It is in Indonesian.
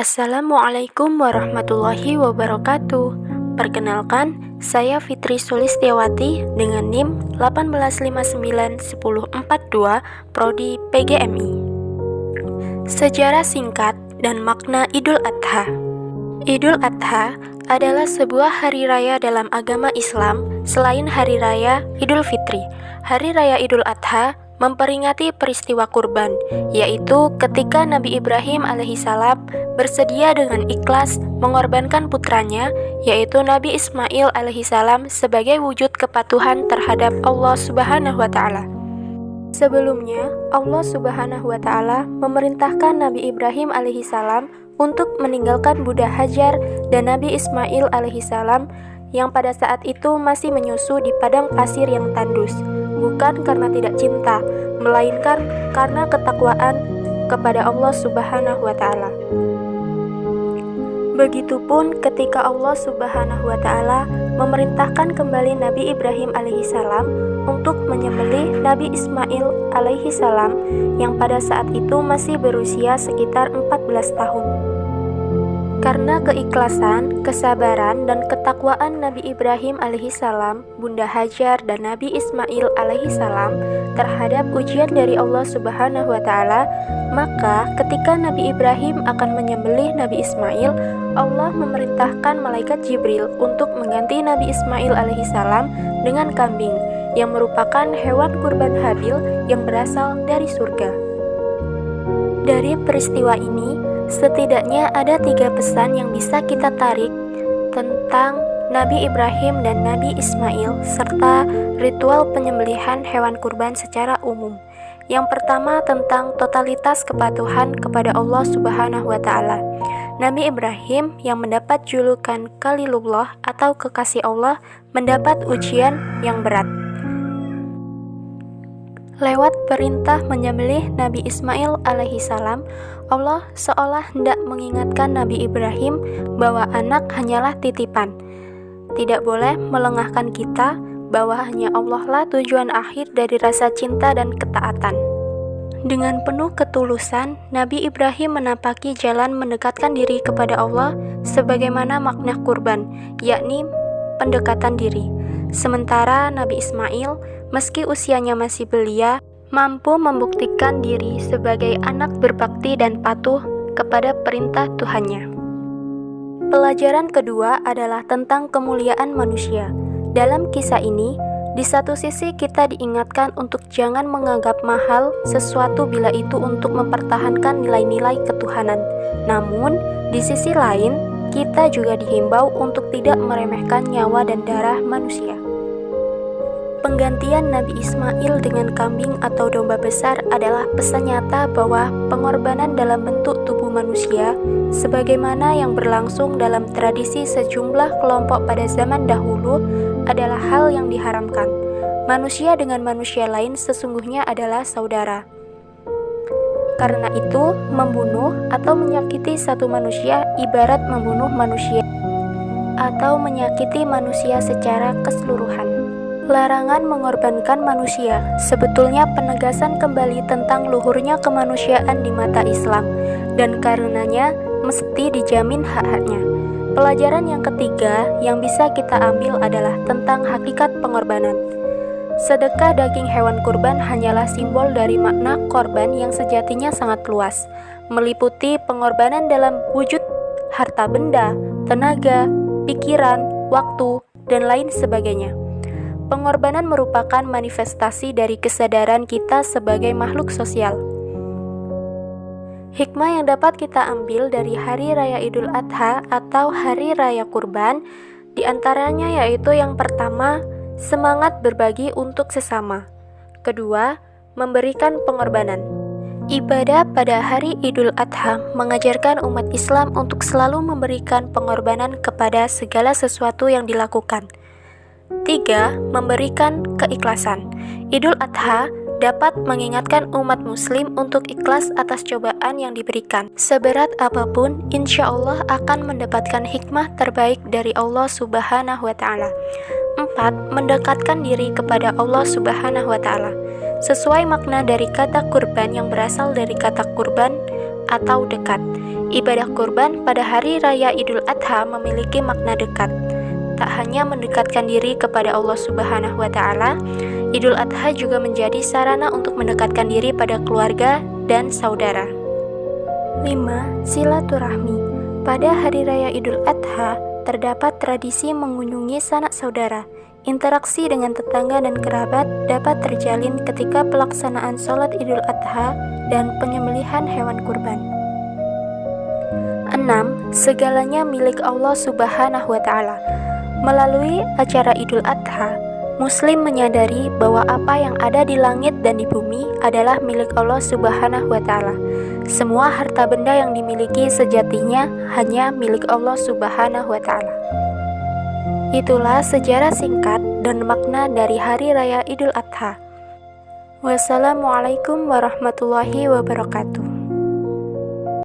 Assalamualaikum warahmatullahi wabarakatuh. Perkenalkan, saya Fitri Sulistiawati dengan NIM 18591042 Prodi PGMI. Sejarah singkat dan makna Idul Adha. Idul Adha adalah sebuah hari raya dalam agama Islam selain hari raya Idul Fitri. Hari raya Idul Adha memperingati peristiwa kurban, yaitu ketika Nabi Ibrahim alaihissalam bersedia dengan ikhlas mengorbankan putranya, yaitu Nabi Ismail alaihissalam sebagai wujud kepatuhan terhadap Allah Subhanahu wa Ta'ala. Sebelumnya, Allah Subhanahu wa Ta'ala memerintahkan Nabi Ibrahim alaihissalam untuk meninggalkan Bunda Hajar dan Nabi Ismail alaihissalam yang pada saat itu masih menyusu di padang pasir yang tandus, bukan karena tidak cinta, melainkan karena ketakwaan kepada Allah Subhanahu wa Ta'ala. Begitupun ketika Allah Subhanahu wa Ta'ala memerintahkan kembali Nabi Ibrahim alaihissalam untuk menyembelih Nabi Ismail alaihissalam yang pada saat itu masih berusia sekitar 14 tahun. Karena keikhlasan, kesabaran, dan ketakwaan Nabi Ibrahim alaihissalam, Bunda Hajar, dan Nabi Ismail alaihissalam terhadap ujian dari Allah Subhanahu wa Ta'ala, maka ketika Nabi Ibrahim akan menyembelih Nabi Ismail, Allah memerintahkan malaikat Jibril untuk mengganti Nabi Ismail alaihissalam dengan kambing, yang merupakan hewan kurban Habil yang berasal dari surga. Dari peristiwa ini, setidaknya ada 3 pesan yang bisa kita tarik tentang Nabi Ibrahim dan Nabi Ismail serta ritual penyembelihan hewan kurban secara umum. Yang pertama tentang totalitas kepatuhan kepada Allah Subhanahu wa Ta'ala. Nabi Ibrahim yang mendapat julukan Khalilullah atau kekasih Allah mendapat ujian yang berat. Lewat perintah menyembelih Nabi Ismail alaihissalam, Allah seolah hendak mengingatkan Nabi Ibrahim bahwa anak hanyalah titipan. Tidak boleh melengahkan kita bahwa hanya Allah lah tujuan akhir dari rasa cinta dan ketaatan. Dengan penuh ketulusan, Nabi Ibrahim menapaki jalan mendekatkan diri kepada Allah sebagaimana makna kurban, yakni pendekatan diri. Sementara Nabi Ismail, meski usianya masih belia, mampu membuktikan diri sebagai anak berbakti dan patuh kepada perintah Tuhannya. Pelajaran kedua adalah tentang kemuliaan manusia. Dalam kisah ini, di satu sisi kita diingatkan untuk jangan menganggap mahal sesuatu bila itu untuk mempertahankan nilai-nilai ketuhanan. Namun, di sisi lain, kita juga dihimbau untuk tidak meremehkan nyawa dan darah manusia. Penggantian Nabi Ismail dengan kambing atau domba besar adalah pesan nyata bahwa pengorbanan dalam bentuk tubuh manusia, sebagaimana yang berlangsung dalam tradisi sejumlah kelompok pada zaman dahulu, adalah hal yang diharamkan. Manusia dengan manusia lain sesungguhnya adalah saudara. Karena itu, membunuh atau menyakiti satu manusia ibarat membunuh manusia atau menyakiti manusia secara keseluruhan. Larangan mengorbankan manusia sebetulnya penegasan kembali tentang luhurnya kemanusiaan di mata Islam, dan karenanya mesti dijamin hak-haknya. Pelajaran yang ketiga yang bisa kita ambil adalah tentang hakikat pengorbanan. Sedekah daging hewan kurban hanyalah simbol dari makna korban yang sejatinya sangat luas, meliputi pengorbanan dalam wujud harta benda, tenaga, pikiran, waktu, dan lain sebagainya. Pengorbanan merupakan manifestasi dari kesadaran kita sebagai makhluk sosial. Hikmah yang dapat kita ambil dari Hari Raya Idul Adha atau Hari Raya Kurban, diantaranya yaitu yang pertama, semangat berbagi untuk sesama. Kedua, memberikan pengorbanan. Ibadah pada Hari Idul Adha mengajarkan umat Islam untuk selalu memberikan pengorbanan kepada segala sesuatu yang dilakukan. 3. Memberikan keikhlasan. Idul Adha dapat mengingatkan umat muslim untuk ikhlas atas cobaan yang diberikan. Seberat apapun, insya Allah akan mendapatkan hikmah terbaik dari Allah Subhanahu wa Ta'ala. 4. Mendekatkan diri kepada Allah Subhanahu wa Ta'ala. Sesuai makna dari kata kurban yang berasal dari kata kurban atau dekat. Ibadah kurban pada hari raya Idul Adha memiliki makna dekat. Tak hanya mendekatkan diri kepada Allah Subhanahu wa Ta'ala, Idul Adha juga menjadi sarana untuk mendekatkan diri pada keluarga dan saudara. 5. Silaturahmi. Pada hari raya Idul Adha, terdapat tradisi mengunjungi sanak saudara. Interaksi dengan tetangga dan kerabat dapat terjalin ketika pelaksanaan sholat Idul Adha dan penyembelihan hewan kurban. 6. Segalanya milik Allah Subhanahu wa Ta'ala. Melalui acara Idul Adha, Muslim menyadari bahwa apa yang ada di langit dan di bumi adalah milik Allah Subhanahu wa Ta'ala. Semua harta benda yang dimiliki sejatinya hanya milik Allah Subhanahu wa Ta'ala. Itulah sejarah singkat dan makna dari Hari Raya Idul Adha. Wassalamualaikum warahmatullahi wabarakatuh.